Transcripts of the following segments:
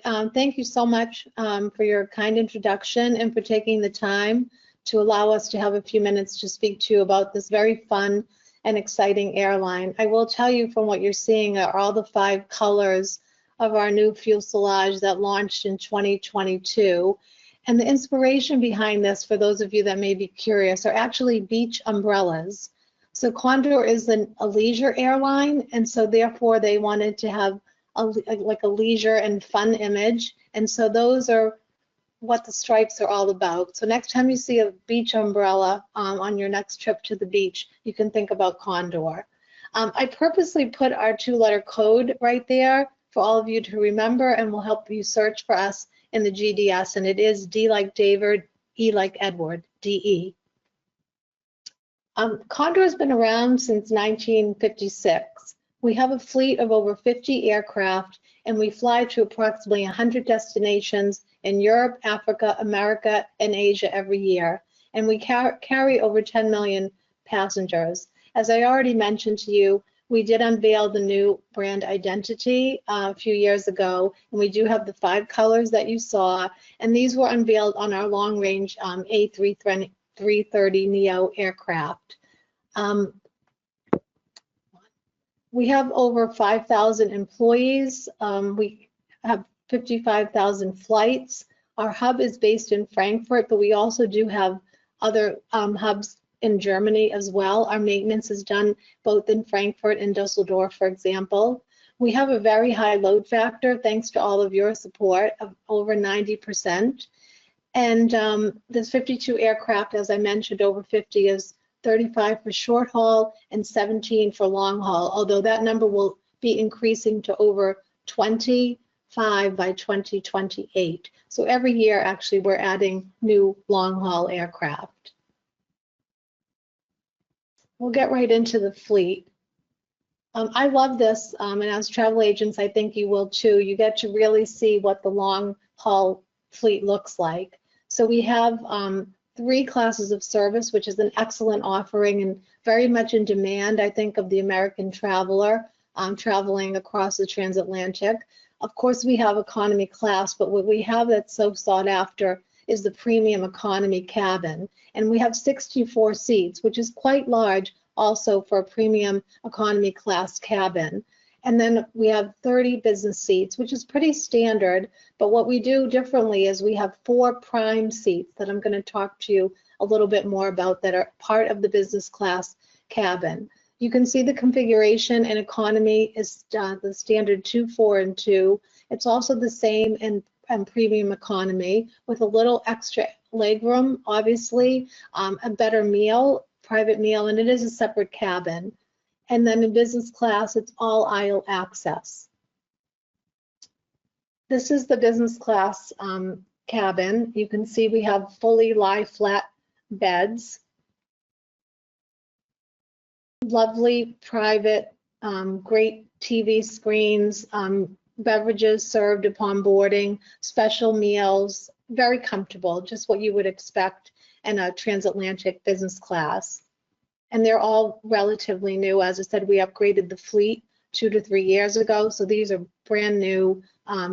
thank you so much for your kind introduction and for taking the time to allow us to have a few minutes to speak to you about this very fun and exciting airline. I will tell you from what you're seeing are all the 5 colors of our new fuselage that launched in 2022. And the inspiration behind this, for those of you that may be curious, are actually beach umbrellas. So Condor is a leisure airline, and so therefore they wanted to have like a leisure and fun image. And so those are what the stripes are all about. So next time you see a beach umbrella on your next trip to the beach, you can think about Condor. I purposely put our 2-letter code right there for all of you to remember, and will help you search for us in the GDS, and it is D like David, E like Edward, DE. Condor has been around since 1956. We have a fleet of over 50 aircraft, and we fly to approximately 100 destinations in Europe, Africa, America, and Asia every year. And we carry over 10 million passengers. As I already mentioned to you, we did unveil the new brand identity a few years ago, and we do have the 5 colors that you saw, and these were unveiled on our long-range A330neo aircraft. We have over 5,000 employees. We have 55,000 flights. Our hub is based in Frankfurt, but we also do have other hubs in Germany as well. Our maintenance is done both in Frankfurt and Dusseldorf, for example. We have a very high load factor, thanks to all of your support, of over 90%. And there's 52 aircraft, as I mentioned, over 50 is 35 for short haul and 17 for long haul, although that number will be increasing to over 25 by 2028. So every year, actually, we're adding new long haul aircraft. We'll get right into the fleet. I love this, and as travel agents, I think you will too. You get to really see what the long haul fleet looks like. So we have 3 classes of service, which is an excellent offering and very much in demand, I think, of the American traveler traveling across the transatlantic. Of course, we have economy class, but what we have that's so sought after is the premium economy cabin. And we have 64 seats, which is quite large also for a premium economy class cabin. And then we have 30 business seats, which is pretty standard. But what we do differently is we have 4 prime seats that I'm going to talk to you a little bit more about that are part of the business class cabin. You can see the configuration in economy is the standard 2, 4, and 2. It's also the same in premium economy with a little extra legroom, obviously, a better meal, private meal, and it is a separate cabin. And then in business class, it's all aisle access. This is the business class cabin. You can see we have fully lie flat beds. Lovely private, great TV screens, beverages served upon boarding, special meals, very comfortable, just what you would expect in a transatlantic business class. And they're all relatively new. As I said, we upgraded the fleet 2 to 3 years ago. So these are brand new,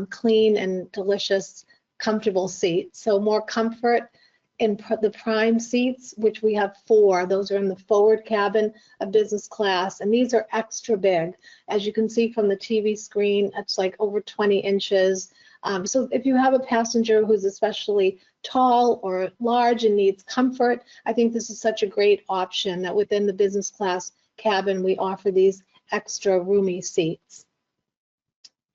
clean and delicious, comfortable seats. So more comfort in the prime seats, which we have 4. Those are in the forward cabin of business class. And these are extra big. As you can see from the TV screen, it's like over 20 inches. So if you have a passenger who's especially tall or large and needs comfort, I think this is such a great option that within the business class cabin, we offer these extra roomy seats.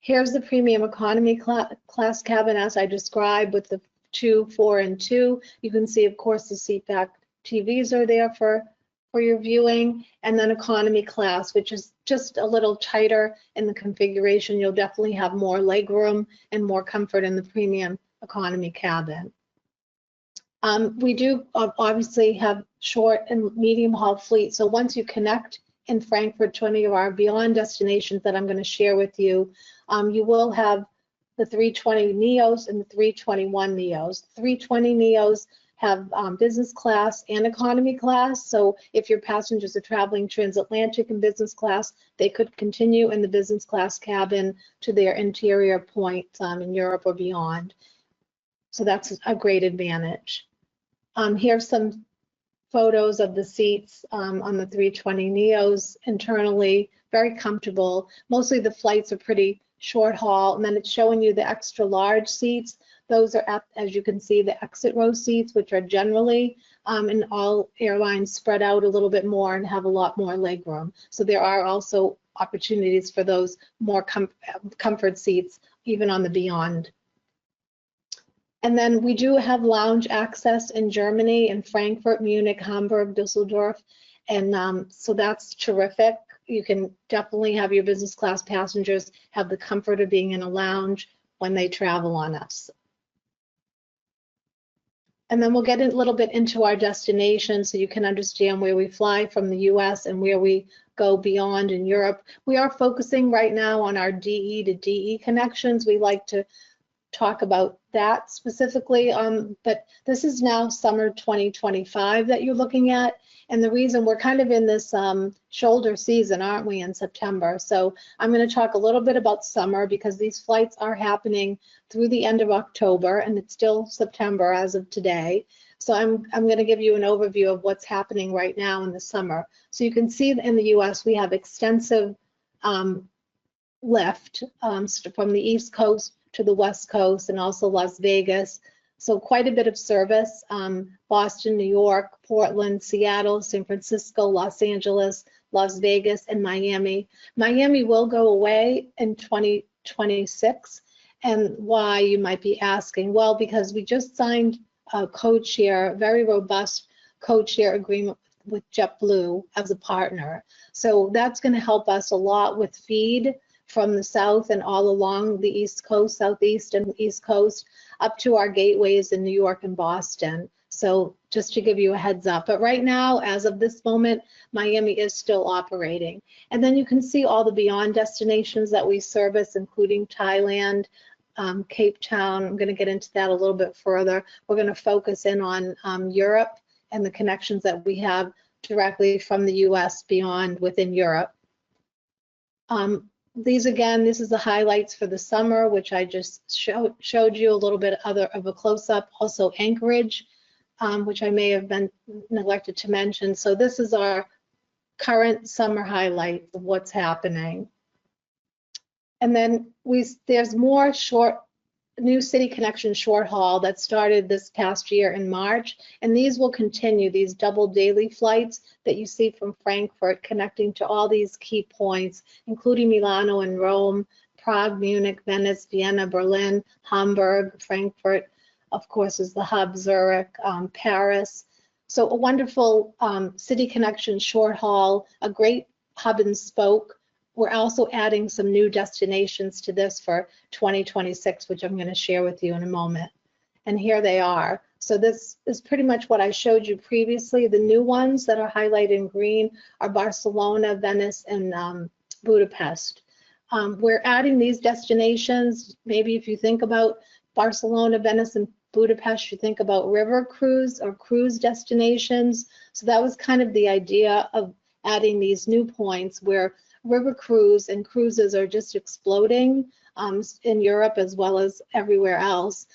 Here's the premium economy class cabin as I described with the 2, 4, and 2. You can see, of course, the seat back TVs are there for your viewing, and then economy class, which is just a little tighter in the configuration. You'll definitely have more legroom and more comfort in the premium economy cabin. We do obviously have short and medium haul fleet. So once you connect in Frankfurt to any of our beyond destinations that I'm going to share with you, you will have the 320 Neos and the 321 Neos. 320 Neos have business class and economy class. So if your passengers are traveling transatlantic in business class, they could continue in the business class cabin to their interior point in Europe or beyond. So that's a great advantage. Here's some photos of the seats on the 320 Neos internally, very comfortable. Mostly the flights are pretty short haul, and then it's showing you the extra large seats. Those are, as you can see, the exit row seats, which are generally in all airlines spread out a little bit more and have a lot more leg room. So there are also opportunities for those more comfort seats, even on the Beyond. And then we do have lounge access in Germany, in Frankfurt, Munich, Hamburg, Dusseldorf, and so that's terrific. You can definitely have your business class passengers have the comfort of being in a lounge when they travel on us. And then we'll get a little bit into our destination so you can understand where we fly from the US and where we go beyond in Europe. We are focusing right now on our DE to DE connections. We like to talk about that specifically, but this is now summer 2025 that you're looking at. And the reason we're kind of in this shoulder season, aren't we, in September? So I'm going to talk a little bit about summer because these flights are happening through the end of October and it's still September as of today. So I'm going to give you an overview of what's happening right now in the summer. So you can see in the US we have extensive lift from the East Coast to the West Coast and also Las Vegas. So quite a bit of service, Boston, New York, Portland, Seattle, San Francisco, Los Angeles, Las Vegas, and Miami. Miami will go away in 2026. And why, you might be asking? Well, because we just signed a code share, very robust code share agreement with JetBlue as a partner. So that's going to help us a lot with feed from the south and all along the East Coast, Southeast and East Coast, up to our gateways in New York and Boston. So just to give you a heads up. But right now, as of this moment, Miami is still operating. And then you can see all the Beyond destinations that we service, including Thailand, Cape Town. I'm going to get into that a little bit further. We're going to focus in on Europe and the connections that we have directly from the US beyond within Europe. This is the highlights for the summer, which I just showed you a little bit of a close-up. Also Anchorage, which I may have been neglected to mention. So this is our current summer highlights of what's happening. And then there's more new city connection short haul that started this past year in March, and these will continue, these double daily flights that you see from Frankfurt connecting to all these key points, including Milano and Rome, Prague, Munich, Venice, Vienna, Berlin, Hamburg, Frankfurt, of course, is the hub, Zurich, Paris. So a wonderful city connection short haul, a great hub and spoke. We're also adding some new destinations to this for 2026, which I'm going to share with you in a moment. And here they are. So this is pretty much what I showed you previously. The new ones that are highlighted in green are Barcelona, Venice, and Budapest. We're adding these destinations. Maybe if you think about Barcelona, Venice, and Budapest, you think about river cruise or cruise destinations. So that was kind of the idea of adding these new points where river cruise and cruises are just exploding in Europe as well as everywhere else.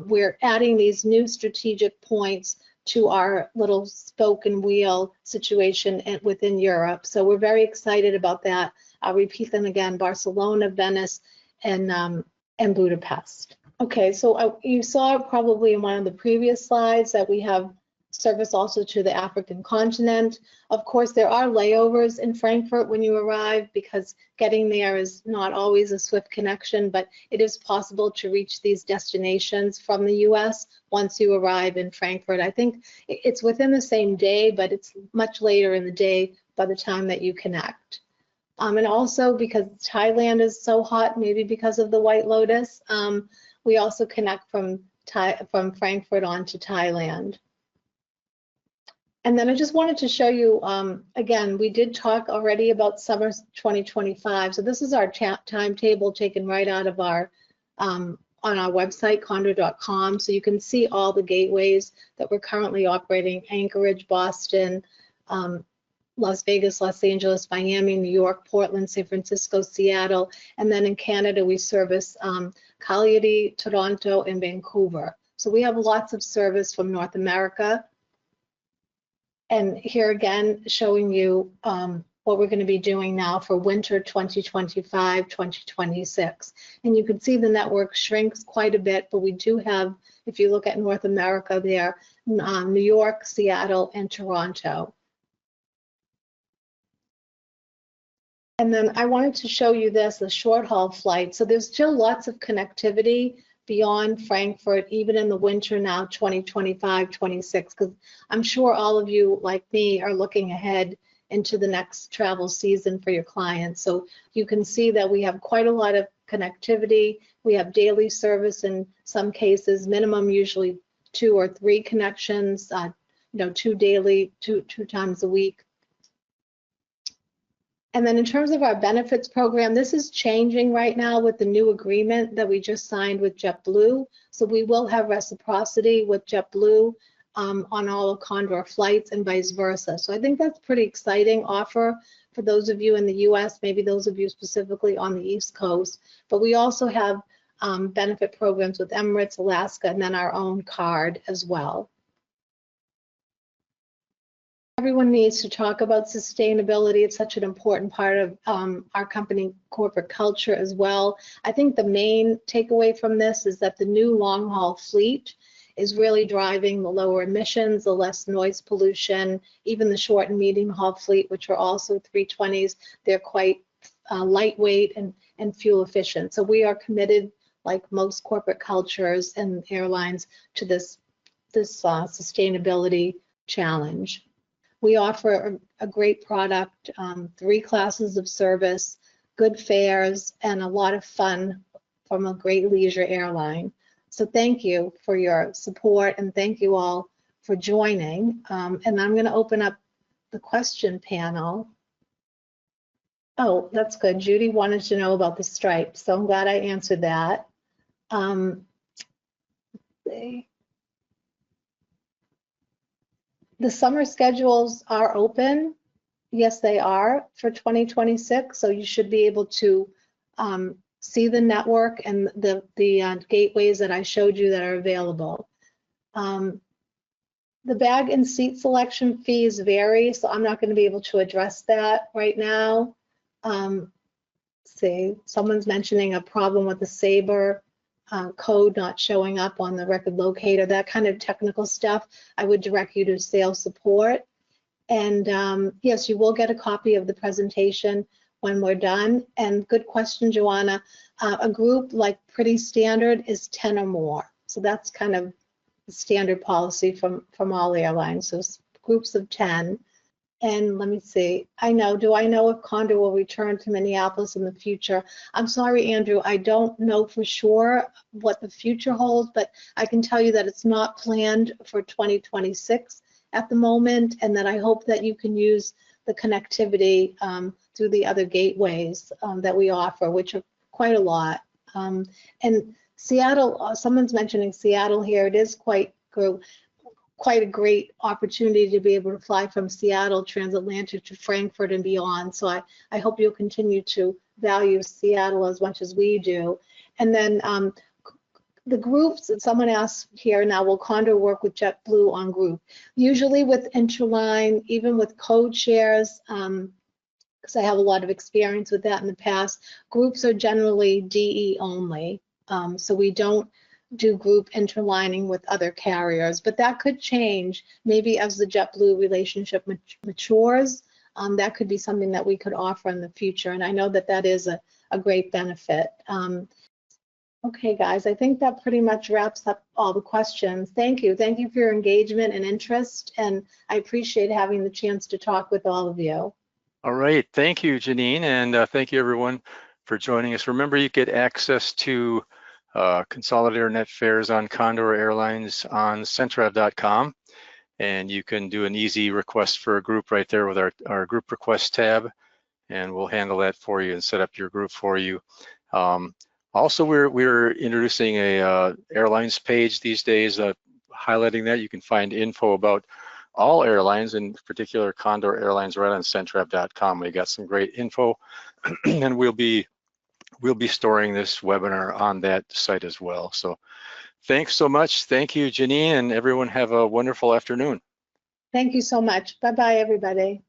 We're adding these new strategic points to our little spoke and wheel situation within Europe. So we're very excited about that. I'll repeat them again: Barcelona, Venice, and Budapest. Okay, so you saw probably in one of the previous slides that we have service also to the African continent. Of course, there are layovers in Frankfurt when you arrive because getting there is not always a swift connection, but it is possible to reach these destinations from the US once you arrive in Frankfurt. I think it's within the same day, but it's much later in the day by the time that you connect. And also because Thailand is so hot, maybe because of the White Lotus, we also connect from Frankfurt on to Thailand. And then I just wanted to show you, again, we did talk already about summer 2025. So this is our timetable taken right out of our on our website, condor.com, so you can see all the gateways that we're currently operating: Anchorage, Boston, Las Vegas, Los Angeles, Miami, New York, Portland, San Francisco, Seattle, and then in Canada we service Calgary, Toronto, and Vancouver. So we have lots of service from North America. And here again, showing you what we're going to be doing now for winter 2025-2026. And you can see the network shrinks quite a bit, but we do have, if you look at North America there, New York, Seattle, and Toronto. And then I wanted to show you this, the short haul flight. So there's still lots of connectivity beyond Frankfurt, even in the winter now, 2025-26, because I'm sure all of you, like me, are looking ahead into the next travel season for your clients. So you can see that we have quite a lot of connectivity. We have daily service in some cases, minimum usually 2 or 3 connections, 2 daily, two times a week. And then in terms of our benefits program, this is changing right now with the new agreement that we just signed with JetBlue. So we will have reciprocity with JetBlue on all of Condor flights and vice versa. So I think that's a pretty exciting offer for those of you in the US, maybe those of you specifically on the East Coast. But we also have benefit programs with Emirates, Alaska, and then our own card as well. Everyone needs to talk about sustainability. It's such an important part of our company corporate culture as well. I think the main takeaway from this is that the new long-haul fleet is really driving the lower emissions, the less noise pollution, even the short and medium haul fleet, which are also 320s, they're quite lightweight and fuel efficient. So we are committed, like most corporate cultures and airlines, to this sustainability challenge. We offer a great product, 3 classes of service, good fares, and a lot of fun from a great leisure airline. So thank you for your support, and thank you all for joining. And I'm going to open up the question panel. Oh, that's good. Judy wanted to know about the stripes, so I'm glad I answered that. The summer schedules are open. Yes, they are for 2026. So you should be able to see the network and the gateways that I showed you that are available. The bag and seat selection fees vary, so I'm not going to be able to address that right now. See, someone's mentioning a problem with the Sabre code not showing up on the record locator, that kind of technical stuff. I would direct you to sales support. And yes, you will get a copy of the presentation when we're done. And good question, Joanna. A group, like pretty standard, is 10 or more. So that's kind of the standard policy from all airlines. So groups of 10. And let me see, do I know if Condor will return to Minneapolis in the future? I'm sorry, Andrew, I don't know for sure what the future holds, but I can tell you that it's not planned for 2026 at the moment, and that I hope that you can use the connectivity through the other gateways that we offer, which are quite a lot. And Seattle, someone's mentioning Seattle here, it is quite a great opportunity to be able to fly from Seattle transatlantic to Frankfurt and beyond. So I hope you'll continue to value Seattle as much as we do. And then the groups, someone asked here now, will Condor work with JetBlue on group? Usually with Interline, even with code shares, because I have a lot of experience with that in the past, groups are generally DE only. So we don't do group interlining with other carriers, but that could change maybe as the JetBlue relationship matures. That could be something that we could offer in the future, and I know that that is a great benefit. Okay, guys, I think that pretty much wraps up all the questions. Thank you for your engagement and interest, and I appreciate having the chance to talk with all of you. All right, thank you, Janine, and thank you everyone for joining us. Remember, you get access to Consolidated Net Fares on Condor Airlines on Centrav.com, and you can do an easy request for a group right there with our group request tab, and we'll handle that for you and set up your group for you. Also, we're introducing a airlines page these days, highlighting that. You can find info about all airlines, in particular Condor Airlines, right on Centrav.com. We got some great info, and we'll be storing this webinar on that site as well. So thanks so much. Thank you, Janine, and everyone have a wonderful afternoon. Thank you so much. Bye-bye, everybody.